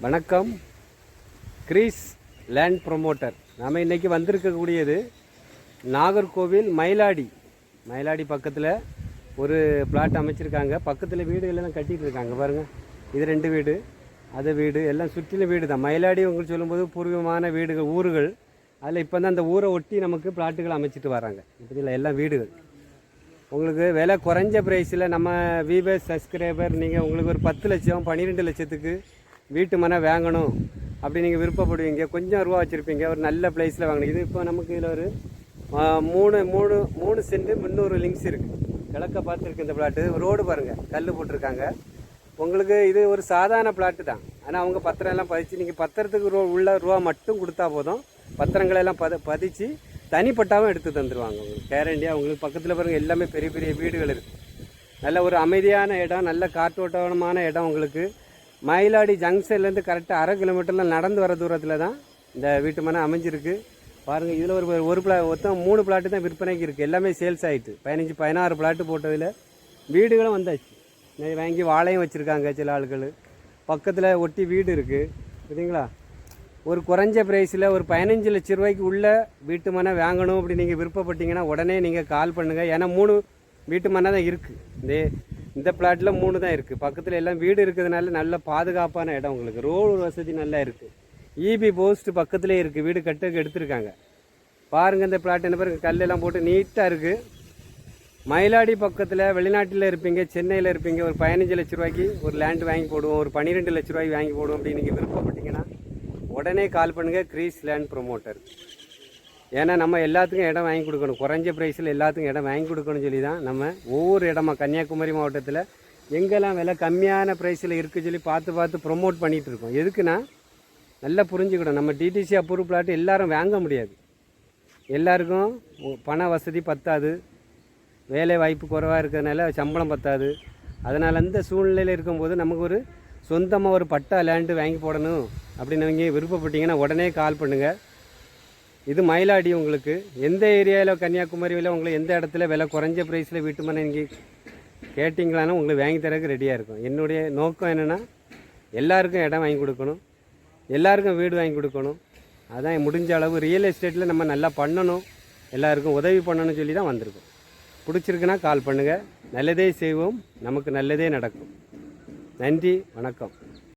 வணக்கம். Greece land promoter. நாம் இன்றைக்கி வந்திருக்கக்கூடியது நாகர்கோவில் மயிலாடி பக்கத்தில் ஒரு பிளாட் அமைச்சிருக்காங்க. பக்கத்தில் வீடுகளெல்லாம் கட்டிகிட்டு இருக்காங்க பாருங்கள். இது 2 வீடு, அது வீடு எல்லாம் சுற்றிலும் வீடு தான். மயிலாடி உங்களுக்கு சொல்லும்போது பூர்வமான வீடுகள், ஊர்கள். அதில் இப்போ தான் அந்த ஊரை ஒட்டி நமக்கு பிளாட்டுகள் அமைச்சிட்டு வராங்க. இப்படியில் எல்லாம் வீடுகள். உங்களுக்கு விலை குறைஞ்ச ப்ரைஸில் நம்ம வியூவர்ஸ் சப்ஸ்கிரைபர் நீங்கள் உங்களுக்கு ஒரு 10 லட்சம் 12 லட்சத்துக்கு வீட்டு மனை வாங்கணும் அப்படி நீங்கள் விருப்பப்படுவீங்க. கொஞ்சம் ரூபா வச்சுருப்பீங்க, ஒரு நல்ல ப்ளேஸில் வாங்கணும். இது இப்போ நமக்கு இதில் ஒரு 3 சென்ட் 300 லிங்க்ஸ் இருக்குது. கிழக்க பார்த்துருக்கு இந்த பிளாட்டு. ரோடு பாருங்கள், கல் போட்டிருக்காங்க. உங்களுக்கு இது ஒரு சாதாரண பிளாட்டு தான். ஆனால் அவங்க பத்திரம் எல்லாம் பதிச்சு, நீங்கள் பத்திரத்துக்கு உள்ள ரூபா மட்டும் கொடுத்தா போதும். பத்திரங்களெல்லாம் பதிச்சு தனிப்பட்டாவும் எடுத்து தந்துடுவாங்க. உங்களுக்கு கேரண்டியாக உங்களுக்கு பக்கத்தில் பாருங்கள் எல்லாமே பெரிய பெரிய வீடுகள் இருக்குது. நல்ல ஒரு அமைதியான இடம், நல்ல காற்றோட்டமான இடம். உங்களுக்கு மயிலாடி ஜங்ஷன்லேருந்து கரெக்டாக 1/2 கிலோமீட்டரில் நடந்து வர தூரத்தில் தான் இந்த வீட்டு மனை அமைஞ்சிருக்கு. பாருங்கள், இதில் ஒரு மொத்தம் 3 பிளாட்டு தான் விற்பனைக்கு இருக்குது. எல்லாமே சேல்ஸ் ஆகிட்டு 15-16 பிளாட்டு போட்டதில் வீடுகளும் வந்தாச்சு. வாங்கி வாழையும் வச்சுருக்காங்க சில ஆட்கள். பக்கத்தில் ஒட்டி வீடு இருக்குது சரிங்களா. ஒரு குறைஞ்ச ப்ரைஸில் ஒரு 15 லட்ச ரூபாய்க்கு உள்ள வீட்டு மனை வாங்கணும் அப்படி நீங்கள் விருப்பப்பட்டீங்கன்னா உடனே நீங்கள் கால் பண்ணுங்கள். ஏன்னா 3 வீட்டு மனை தான் இருக்குது. இந்த பிளாட்டில் 3 தான் இருக்குது. பக்கத்தில் எல்லாம் வீடு இருக்கிறதுனால நல்ல பாதுகாப்பான இடம். உங்களுக்கு ரோடு வசதி நல்லா இருக்குது. இபி போஸ்ட் பக்கத்துலேயே இருக்குது. வீடு கட்டுக்கு எடுத்திருக்காங்க. பாருங்கள் இந்த பிளாட் என்ன பாருங்கள், கல்லெல்லாம் போட்டு நீட்டாக இருக்குது. மயிலாடி பக்கத்தில் வெளிநாட்டில் இருப்பீங்க, சென்னையில் இருப்பீங்க, ஒரு 15 லட்ச ரூபாய்க்கு ஒரு லேண்ட் வாங்கி போடுவோம், ஒரு 12 லட்ச ரூபாய்க்கு வாங்கி போடுவோம் அப்படின்னு நீங்கள் விருப்பப்பட்டீங்கன்னா உடனே கால் பண்ணுங்கள். Greece land promoter. ஏன்னா நம்ம எல்லாத்துக்கும் இடம் வாங்கி கொடுக்கணும். குறைஞ்ச ப்ரைஸில் எல்லாத்துக்கும் இடம் வாங்கி கொடுக்கணும்னு சொல்லி தான் நம்ம ஒவ்வொரு இடமா கன்னியாகுமரி மாவட்டத்தில் எங்கெல்லாம் விலை கம்மியான ப்ரைஸில் இருக்குது சொல்லி பார்த்து ப்ரொமோட் பண்ணிகிட்டு இருக்கோம். எதுக்குன்னா நல்லா புரிஞ்சுக்கிடும். நம்ம டிடிசி அப்ரூவ் பிளாட் எல்லோரும் வாங்க முடியாது. எல்லாருக்கும் பண வசதி பத்தாது, வேலை வாய்ப்பு குறைவாக இருக்கிறதுனால சம்பளம் பத்தாது. அதனால் அந்த சூழ்நிலையில் இருக்கும்போது நமக்கு ஒரு சொந்தமாக ஒரு பட்டா லேண்டு வாங்கி போடணும் அப்படின்னு நீங்கள் விருப்பப்பட்டீங்கன்னா உடனே கால் பண்ணுங்கள். இது மயிலாடி. உங்களுக்கு எந்த ஏரியாவில் கன்னியாகுமரியில் உங்களுக்கு எந்த இடத்துல விலை குறைஞ்ச ப்ரைஸில் வீட்டு மனை நீங்கள் கேட்டிங்களான்னு உங்களுக்கு வாங்கி தரக்கு ரெடியாக இருக்கும். என்னுடைய நோக்கம் என்னென்னா எல்லாருக்கும் இடம் வாங்கி கொடுக்கணும், எல்லாருக்கும் வீடு வாங்கி கொடுக்கணும். அதான் முடிஞ்ச அளவு ரியல் எஸ்டேட்டில் நம்ம நல்லா பண்ணணும், எல்லாருக்கும் உதவி பண்ணணும்னு சொல்லி தான் வந்திருக்கோம். பிடிச்சிருக்குன்னா கால் பண்ணுங்கள். நல்லதே செய்வோம், நமக்கு நல்லதே நடக்கும். நன்றி, வணக்கம்.